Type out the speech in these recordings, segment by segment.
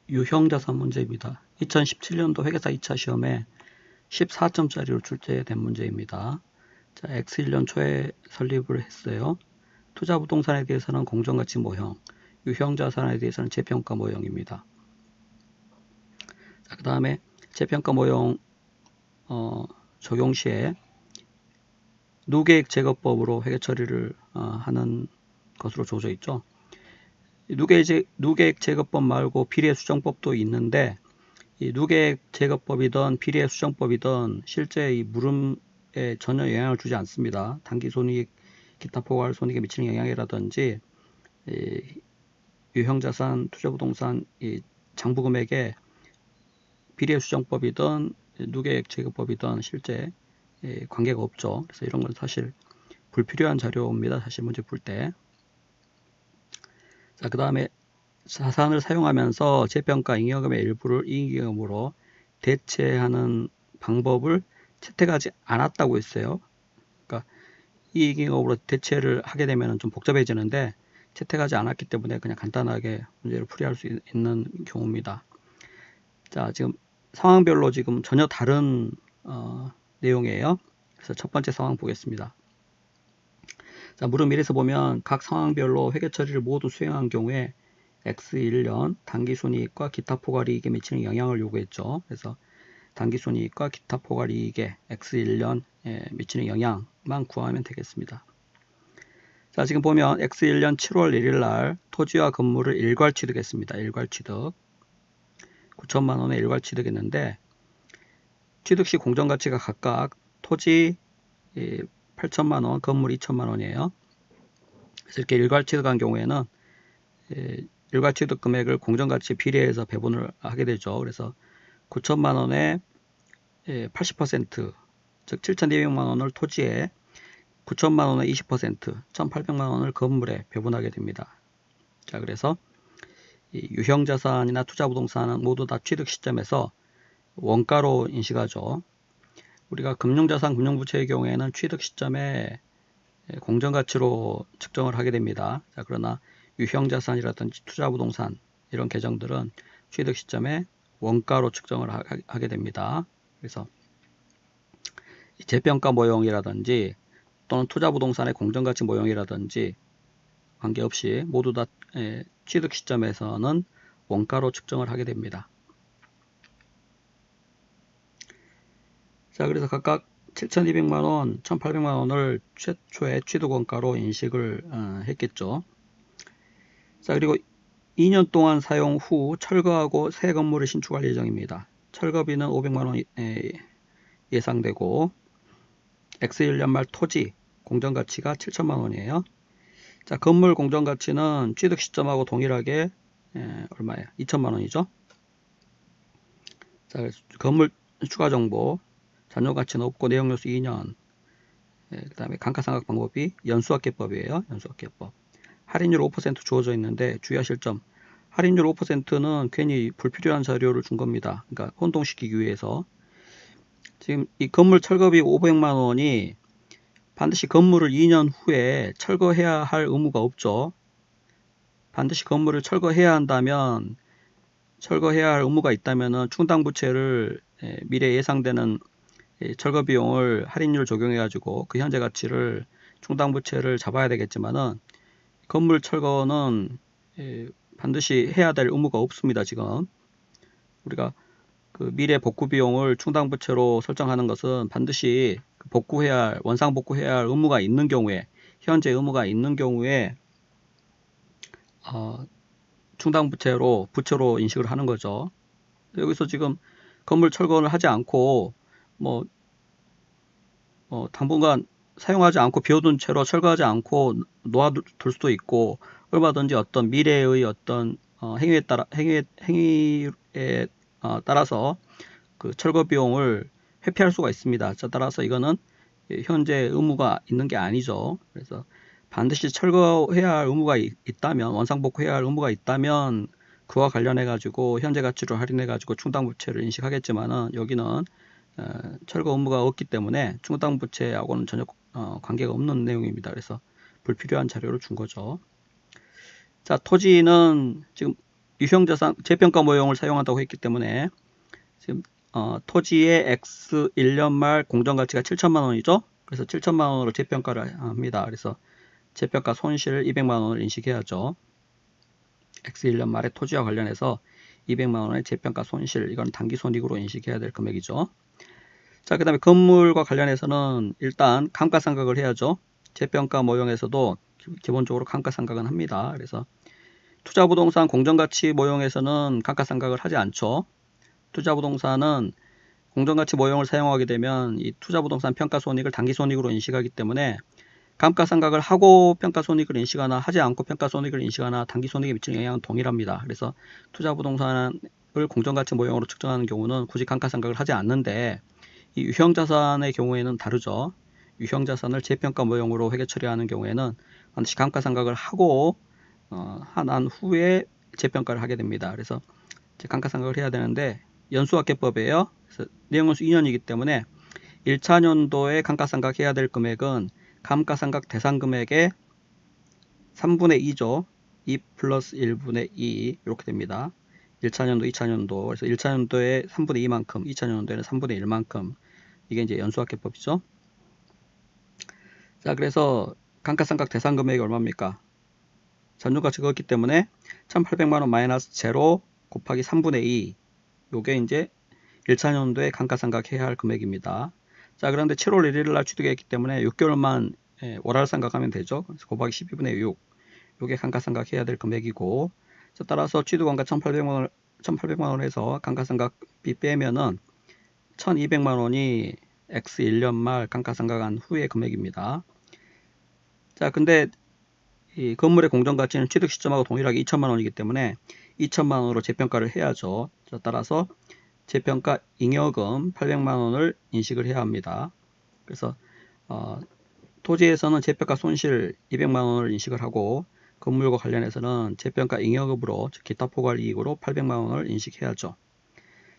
유형자산 문제입니다. 2017년도 회계사 2차 시험에 14점짜리로 출제된 문제입니다. 자, X1년 초에 설립을 했어요. 투자부동산에 대해서는 공정가치 모형, 유형자산에 대해서는 재평가 모형입니다. 그 다음에 재평가 모형 적용 시에 누계액 제거법으로 회계 처리를 하는 것으로 주어져 있죠. 누계액 제거법 말고 비례 수정법도 있는데, 이 누계액 제거법이든 비례 수정법이든 실제 이 물음에 전혀 영향을 주지 않습니다. 단기손익, 기타 포괄 손익에 미치는 영향이라든지 유형자산, 투자부동산 장부금액에 비례 수정법이든 누계액 제거법이든 실제 관계가 없죠. 그래서 이런 건 사실 불필요한 자료입니다. 사실 문제 풀 때. 자, 그 다음에 자산을 사용하면서 재평가 잉여금의 일부를 이익잉여금으로 대체하는 방법을 채택하지 않았다고 했어요. 그러니까 이익잉여금으로 대체를 하게 되면 좀 복잡해지는데 채택하지 않았기 때문에 그냥 간단하게 문제를 풀이할 수 있는 경우입니다. 자, 지금 상황별로 지금 전혀 다른 내용이에요. 그래서 첫 번째 상황 보겠습니다. 자, 물음 1에서 보면 각 상황별로 회계 처리를 모두 수행한 경우에 X1년 당기순이익과 기타 포괄이익에 미치는 영향을 요구했죠. 그래서 당기순이익과 기타 포괄이익에 X1년에 미치는 영향만 구하면 되겠습니다. 자, 지금 보면 X1년 7월 1일 날 토지와 건물을 일괄 취득했습니다. 일괄 취득. 9천만 원의 일괄 취득했는데 취득 시 공정가치가 각각 토지 8천만 원, 건물 2천만 원이에요. 그래서 이렇게 일괄 취득한 경우에는 일괄 취득 금액을 공정가치 비례해서 배분을 하게 되죠. 그래서 9천만 원에 80%, 즉 7,200만 원을 토지에, 9천만 원의 20%, 1,800만 원을 건물에 배분하게 됩니다. 자, 그래서 유형자산이나 투자부동산은 모두 다 취득 시점에서 원가로 인식하죠. 우리가 금융자산, 금융부채의 경우에는 취득 시점에 공정가치로 측정을 하게 됩니다. 자, 그러나 유형자산이라든지 투자부동산 이런 계정들은 취득 시점에 원가로 측정을 하게 됩니다. 그래서 재평가 모형이라든지 또는 투자부동산의 공정가치 모형이라든지 관계없이 모두 다 취득 시점에서는 원가로 측정을 하게 됩니다. 자, 그래서 각각 7,200만원, 1,800만원을 최초의 취득원가로 인식을 했겠죠. 자, 그리고 2년 동안 사용 후 철거하고 새 건물을 신축할 예정입니다. 철거비는 500만원 예상되고 X1년 말 토지 공정가치가 7천만원이에요. 자, 건물 공정가치는 취득 시점하고 동일하게 얼마예요? 2천만원이죠. 자, 건물 추가 정보, 잔여가치는 없고 내용요소 2년, 그 다음에 감가상각 방법이 연수학계법이에요. 연수학계법. 할인율 5% 주어져 있는데 주의하실 점, 할인율 5%는 괜히 불필요한 자료를 준 겁니다. 그러니까 혼동시키기 위해서. 지금 이 건물 철거비 500만원이 반드시 건물을 2년 후에 철거해야 할 의무가 없죠. 반드시 건물을 철거해야 한다면, 철거해야 할 의무가 있다면 충당부채를 미래 예상되는 철거 비용을 할인율 적용해 가지고 그 현재 가치를 충당부채를 잡아야 되겠지만은 건물 철거는 반드시 해야 될 의무가 없습니다. 지금 우리가 그 미래 복구 비용을 충당부채로 설정하는 것은 반드시 복구해야 할, 원상 복구해야 할 의무가 있는 경우에, 현재 의무가 있는 경우에 충당부채로 부채로 인식을 하는 거죠. 여기서 지금 건물 철거를 하지 않고 당분간 사용하지 않고 비워둔 채로 철거하지 않고 놓아둘 수도 있고, 얼마든지 어떤 미래의 어떤 행위에 따라서 그 철거 비용을 회피할 수가 있습니다. 따라서 이거는 현재 의무가 있는 게 아니죠. 그래서 반드시 철거해야 할 의무가 있다면, 원상복구해야 할 의무가 있다면 그와 관련해 가지고 현재 가치로 할인해 가지고 충당부채를 인식하겠지만은 여기는 철거 의무가 없기 때문에 충당부채하고는 전혀 관계가 없는 내용입니다. 그래서 불필요한 자료를 준 거죠. 자, 토지는 지금 유형자산 재평가 모형을 사용한다고 했기 때문에 지금 토지의 X 1년 말 공정가치가 7천만 원이죠. 그래서 7천만 원으로 재평가를 합니다. 그래서 재평가 손실 200만 원을 인식해야죠. X 1년 말에 토지와 관련해서 200만 원의 재평가 손실, 이건 당기손익으로 인식해야 될 금액이죠. 자, 그 다음에 건물과 관련해서는 일단 감가상각을 해야죠. 재평가 모형에서도 기본적으로 감가상각은 합니다. 그래서 투자부동산 공정가치 모형에서는 감가상각을 하지 않죠. 투자부동산은 공정가치 모형을 사용하게 되면 이 투자부동산 평가손익을 당기손익으로 인식하기 때문에 감가상각을 하고 평가손익을 인식하나 하지 않고 평가손익을 인식하나 당기손익에 미치는 영향은 동일합니다. 그래서 투자부동산을 공정가치 모형으로 측정하는 경우는 굳이 감가상각을 하지 않는데 이 유형자산의 경우에는 다르죠. 유형자산을 재평가 모형으로 회계 처리하는 경우에는 반드시 감가상각을 하고 난 후에 재평가를 하게 됩니다. 그래서 감가상각을 해야 되는데 연수학계법이에요. 그래서 내용연수 2년이기 때문에 1차 년도에 감가상각 해야 될 금액은 감가상각 대상 금액의 3분의 2죠. 2 플러스 1분의 2 이렇게 됩니다. 1차 년도, 2차 년도. 그래서 1차 년도에 3분의 2만큼, 2차 년도에는 3분의 1만큼. 이게 이제 연수학계법이죠. 자, 그래서 감가상각 대상 금액이 얼마입니까? 잔존가치 그었기 때문에 1,800만 원 마이너스 제로 곱하기 3분의 2. 요게 이제 1차 년도에 감가상각 해야 할 금액입니다. 자, 그런데 7월 1일 날 취득했기 때문에 6개월만 월할 상각하면 되죠. 그래서 곱하기 12분의 6. 요게 감가상각 해야 될 금액이고, 자, 따라서 취득원가 1,800만 원 해서 감가상각비 빼면은 1,200만 원이 X 1년 말 감가상각한 후의 금액입니다. 자, 근데 이 건물의 공정가치는 취득 시점하고 동일하게 2천만 원이기 때문에 2천만 원으로 재평가를 해야죠. 자, 따라서 재평가 잉여금 800만 원을 인식을 해야 합니다. 그래서 토지에서는 재평가 손실 200만 원을 인식을 하고 건물과 관련해서는 재평가 잉여금으로 즉 기타 포괄 이익으로 800만 원을 인식해야죠.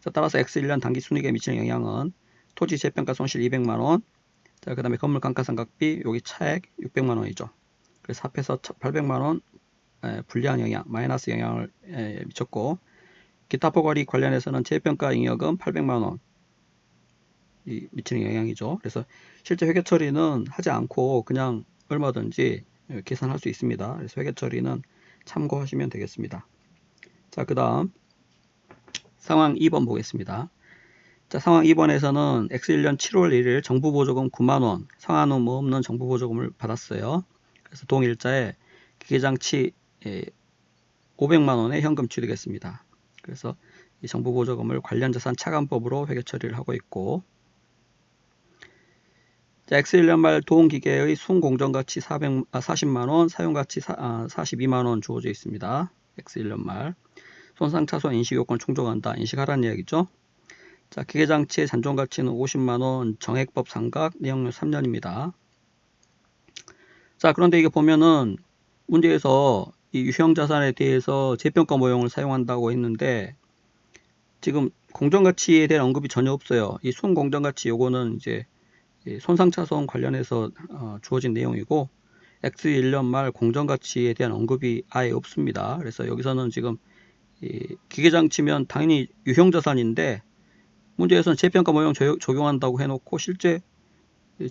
자, 따라서 X 1년 당기 순이익에 미치는 영향은 토지 재평가 손실 200만 원, 자, 그 다음에 건물 감가상각비 여기 차액 600만 원이죠. 그래서 합해서 800만 원 불리한 영향, 마이너스 영향을 미쳤고, 기타 포괄이익 관련해서는 재평가 잉여금 800만 원 미치는 영향이죠. 그래서 실제 회계 처리는 하지 않고 그냥 얼마든지 계산할 수 있습니다. 그래서 회계 처리는 참고하시면 되겠습니다. 자, 그 다음 상황 2번 보겠습니다. 자, 상황 2번에서는 X1년 7월 1일 정부보조금 9만원, 상한 후 뭐 없는 정부보조금을 받았어요. 그래서 동일자에 기계장치 500만원의 현금 취득했습니다. 그래서 이 정부보조금을 관련자산 차감법으로 회계 처리를 하고 있고, 자, X1년 말 도움기계의 순공정가치 40만원, 사용가치 42만원 주어져 있습니다. X1년 말 손상차손 인식요건 충족한다. 인식하라는 이야기죠. 자, 기계장치의 잔존가치는 50만원, 정액법 상각, 내용료 3년입니다. 자, 그런데 이게 보면은 문제에서 이 유형자산에 대해서 재평가 모형을 사용한다고 했는데 지금 공정가치에 대한 언급이 전혀 없어요. 이 순공정가치 요거는 이제 손상차손 관련해서 주어진 내용이고 X 1년 말 공정가치에 대한 언급이 아예 없습니다. 그래서 여기서는 지금 기계장치면 당연히 유형자산인데 문제에서는 재평가 모형 적용한다고 해놓고 실제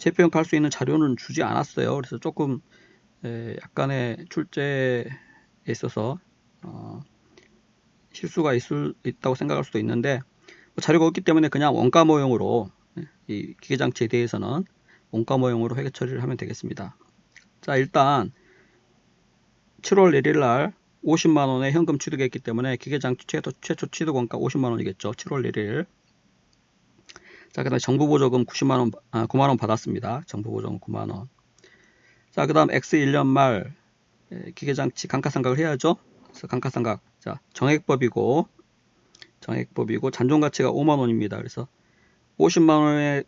재평가 할 수 있는 자료는 주지 않았어요. 그래서 조금 약간의 출제에 있어서 실수가 있다고 생각할 수도 있는데 자료가 없기 때문에 그냥 원가 모형으로 이 기계장치에 대해서는 원가 모형으로 회계 처리를 하면 되겠습니다. 자, 일단 7월 1일 날 50만원의 현금 취득했기 때문에 기계장치 최초 취득 원가 50만원이겠죠. 7월 1일. 자, 그 다음에 정부보조금 9만원 받았습니다. 정부보조금 9만원. 자, 그 다음 X 1년 말 기계장치 감가상각을 해야죠. 그래서 감가상각. 자, 정액법이고 잔존가치가 5만원입니다. 그래서 50만원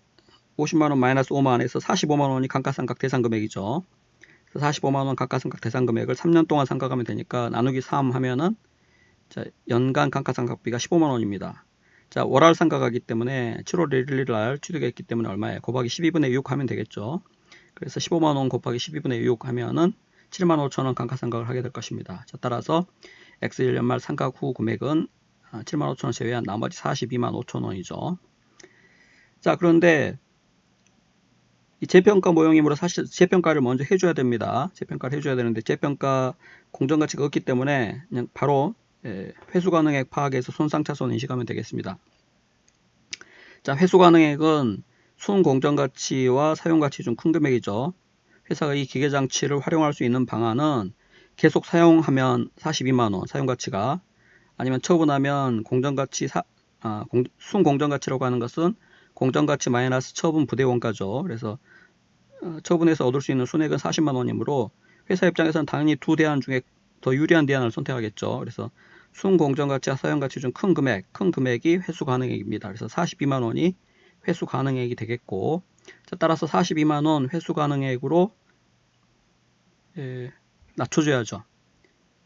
마이너스 5만원에서 45만원이 감가상각 대상 금액이죠. 그래서 45만원 감가상각 대상 금액을 3년 동안 상각하면 되니까 나누기 3 하면은 자, 연간 감가상각비가 15만원입니다. 자, 월할 상각하기 때문에 7월 1일 날 취득했기 때문에 얼마예요? 곱하기 12분의 6 하면 되겠죠. 그래서 15만원 곱하기 12분의 6 하면은 75,000원 감가상각을 하게 될 것입니다. 자, 따라서 X1년 말 상각 후 금액은 75,000원 제외한 나머지 425,000원이죠. 자, 그런데 이 재평가 모형이므로 사실 재평가를 먼저 해줘야 됩니다. 재평가를 해줘야 되는데 재평가 공정가치가 없기 때문에 그냥 바로 회수가능액 파악해서 손상차손 인식하면 되겠습니다. 자, 회수가능액은 순공정가치와 사용가치 중 큰 금액이죠. 회사가 이 기계장치를 활용할 수 있는 방안은 계속 사용하면 42만원 사용가치가, 아니면 처분하면 공정가치 순공정가치라고 하는 것은 공정가치 마이너스 처분 부대원가죠. 그래서 처분해서 얻을 수 있는 순액은 40만원이므로 회사 입장에서는 당연히 두 대안 중에 더 유리한 대안을 선택하겠죠. 그래서 순공정가치와 사용가치 중 큰 금액이 회수가능액입니다. 그래서 42만원이 회수가능액이 되겠고, 자, 따라서 42만원 회수가능액으로 낮춰줘야죠.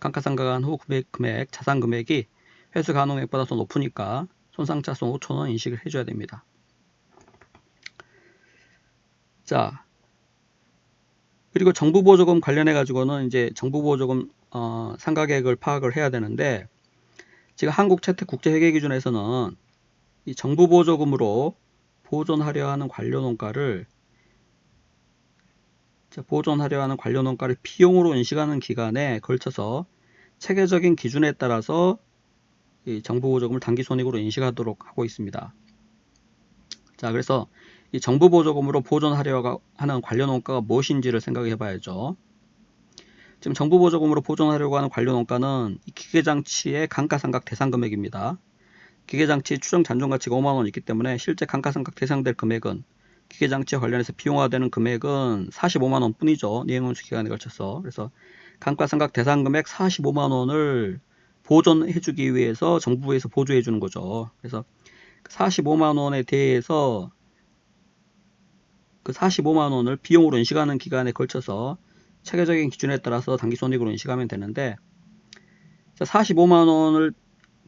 감가상각한 후 금액, 자산금액이 회수가능액보다 더 높으니까 손상차손 5,000원 인식을 해줘야 됩니다. 자, 그리고 정부보조금 관련해 가지고는 이제 정부보조금 상각액을 파악을 해야 되는데, 지금 한국채택국제회계기준에서는 이 정부보조금으로 보존하려 하는 관료농가를 비용으로 인식하는 기간에 걸쳐서 체계적인 기준에 따라서 이 정부보조금을 단기손익으로 인식하도록 하고 있습니다. 자, 그래서 이 정부보조금으로 보존하려 하는 관료농가가 무엇인지를 생각해 봐야죠. 지금 정부보조금으로 보존하려고 하는 관료농가는 이 기계장치의 감가상각 대상금액입니다. 기계장치 추정 잔존가치가 5만원 있기 때문에 실제 감가상각 대상될 금액은 기계장치와 관련해서 비용화되는 금액은 45만원 뿐이죠. 이행운수 기간에 걸쳐서. 그래서 감가상각 대상금액 45만원을 보존해주기 위해서 정부에서 보조해주는 거죠. 그래서 45만원에 대해서 그 45만원을 비용으로 인식하는 기간에 걸쳐서 체계적인 기준에 따라서 단기손익으로 인식하면 되는데, 45만원을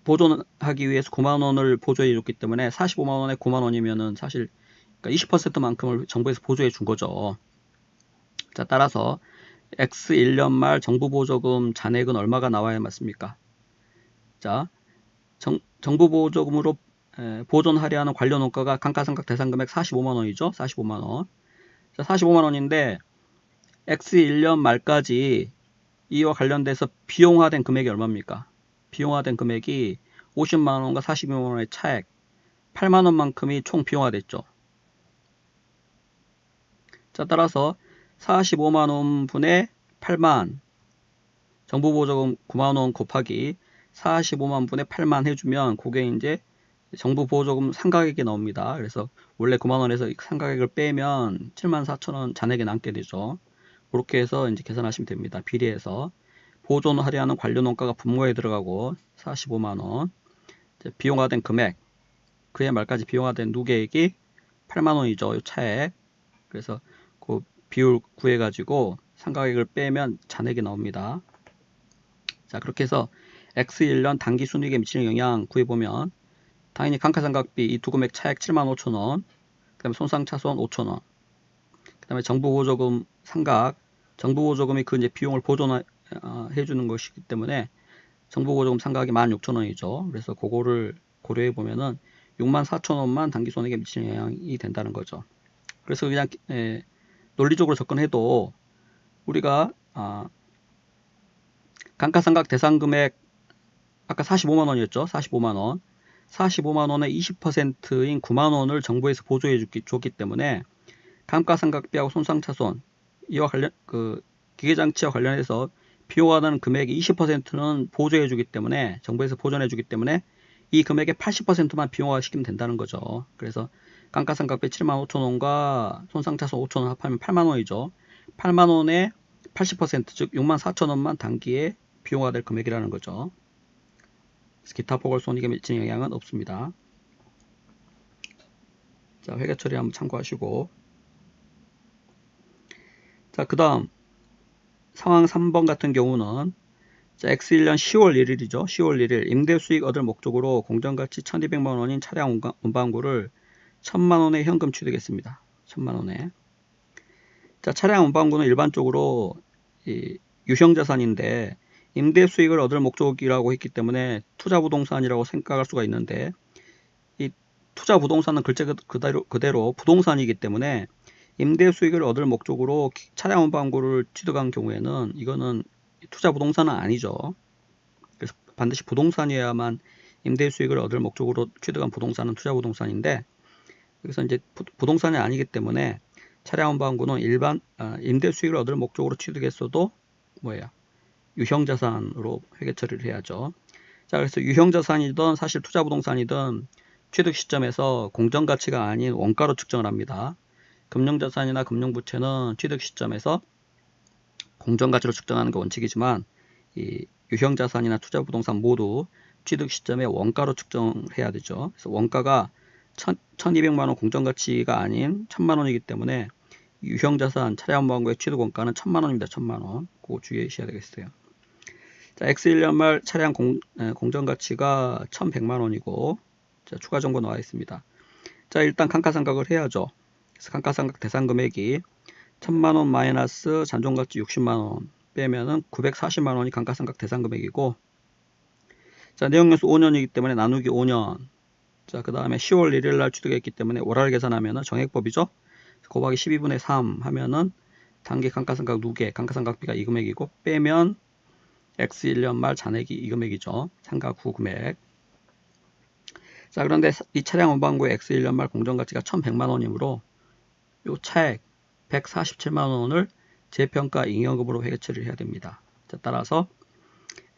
보존하기 위해서 9만원을 보조해 줬기 때문에 45만원에 9만원이면은 사실 20%만큼을 정부에서 보조해 준 거죠. 자, 따라서 X1년 말 정부보조금 잔액은 얼마가 나와야 맞습니까? 자, 정부보조금으로 보존하려 하는 관료농가가 감가상각 대상금액 45만원이죠. 45만원. 자, 45만원인데 X1년 말까지 이와 관련돼서 비용화된 금액이 얼마입니까? 비용화된 금액이 50만원과 42만원의 차액 8만원만큼이 총 비용화됐죠. 자, 따라서 45만원 분의 8만, 정부보조금 9만원 곱하기 45만 분의 8만 해주면 그게 이제 정부보조금 상각액이 나옵니다. 그래서 원래 9만원에서 상각액을 빼면 74,000원 잔액이 남게 되죠. 그렇게 해서 이제 계산하시면 됩니다. 비례해서 보존하려 하는 관료농가가 분모에 들어가고 45만원, 비용화된 금액, 그해 말까지 비용화된 누계액이 8만원이죠. 이 차액. 그래서 그 비율 구해가지고 상각액을 빼면 잔액이 나옵니다. 자, 그렇게 해서 X1년 단기순이익에 미치는 영향 구해보면 당연히 감가상각비 이 두 금액 차액 75,000원, 그 다음에 손상차손 5,000원, 그 다음에 정부보조금 상각, 정부보조금이 그 이제 비용을 보존해 주는 것이기 때문에 정부보조금 상각이 16,000원이죠. 그래서 그거를 고려해 보면은 64,000원만 단기손익에 미치는 영향이 된다는 거죠. 그래서 그냥 논리적으로 접근해도 우리가 감가상각 대상금액 아까 45만원이었죠. 45만원. 45만원의 20%인 9만원을 정부에서 보조해 줬기 때문에 감가상각비하고 손상차손 이와 관련 기계장치와 관련해서 비용화하는 금액의 20%는 보조해 주기 때문에 정부에서 보존해 주기 때문에 이 금액의 80%만 비용화 시키면 된다는 거죠. 그래서 감가상각비 75,000원과 손상차손 5,000원 합하면 8만원이죠. 8만원의 80% 즉 64,000원만 단기에 비용화될 금액이라는 거죠. 기타 보궐손익에 미치는 영향은 없습니다. 자, 회계 처리 한번 참고하시고, 자, 그 다음 상황 3번 같은 경우는 X1년 10월 1일이죠. 10월 1일 임대수익 얻을 목적으로 공정가치 1200만원인 차량 운반구를 1000만원에 현금 취득했습니다. 1000만원에. 자, 차량 운반구는 일반적으로 이 유형자산인데 임대 수익을 얻을 목적이라고 했기 때문에 투자 부동산이라고 생각할 수가 있는데, 이 투자 부동산은 글자 그대로 부동산이기 때문에 임대 수익을 얻을 목적으로 차량 운반구를 취득한 경우에는 이거는 투자 부동산은 아니죠. 그래서 반드시 부동산이어야만 임대 수익을 얻을 목적으로 취득한 부동산은 투자 부동산인데, 그래서 이제 부동산이 아니기 때문에 차량 운반구는 일반 임대 수익을 얻을 목적으로 취득했어도 유형자산으로 회계 처리를 해야죠. 자, 그래서 유형자산이든 사실 투자 부동산이든 취득 시점에서 공정가치가 아닌 원가로 측정을 합니다. 금융자산이나 금융부채는 취득 시점에서 공정가치로 측정하는 게 원칙이지만, 이 유형자산이나 투자 부동산 모두 취득 시점에 원가로 측정해야 되죠. 그래서 원가가 1200만원 공정가치가 아닌 1000만원이기 때문에 유형자산 차량 운반구의 취득 원가는 1000만원입니다. 1000만원. 그거 주의하셔야 되겠어요. 자, X1년 말 차량 공정가치가 1100만원이고, 자, 추가 정보 나와 있습니다. 자, 일단 감가상각을 해야죠. 그래서 감가상각 대상 금액이 1000만원 마이너스 잔존가치 60만원 빼면은 940만원이 감가상각 대상 금액이고, 자, 내용연수 5년이기 때문에 나누기 5년. 자, 그 다음에 10월 1일 날 취득했기 때문에 월할 계산하면은 정액법이죠. 곱하기 12분의 3 하면은 단기 감가상각 누계, 감가상각비가 이 금액이고, 빼면 X1년 말 잔액이 이 금액이죠. 상각 후 금액. 자, 그런데 이 차량 운반구의 X1년 말 공정가치가 1100만원이므로 요 차액 147만원을 재평가 잉여금으로 회계 처리를 해야 됩니다. 자, 따라서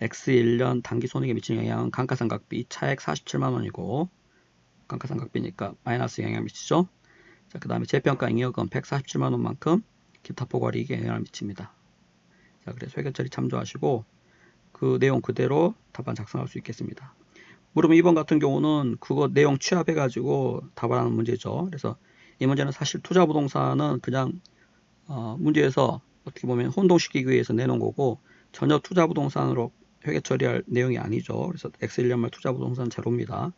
X1년 단기 손익에 미치는 영향은 감가상각비 차액 47만원이고, 감가상각비니까 마이너스 영향을 미치죠. 자, 그 다음에 재평가 잉여금 147만원만큼 기타 포괄이익에 영향을 미칩니다. 자, 그래서 회계 처리 참조하시고 그 내용 그대로 답안 작성할 수 있겠습니다. 물음 2번 같은 경우는 그거 내용 취합해 가지고 답안하는 문제죠. 그래서 이 문제는 사실 투자 부동산은 그냥 문제에서 어떻게 보면 혼동시키기 위해서 내놓은 거고, 전혀 투자 부동산으로 회계 처리할 내용이 아니죠. 그래서 X1년 말 투자 부동산 제로입니다.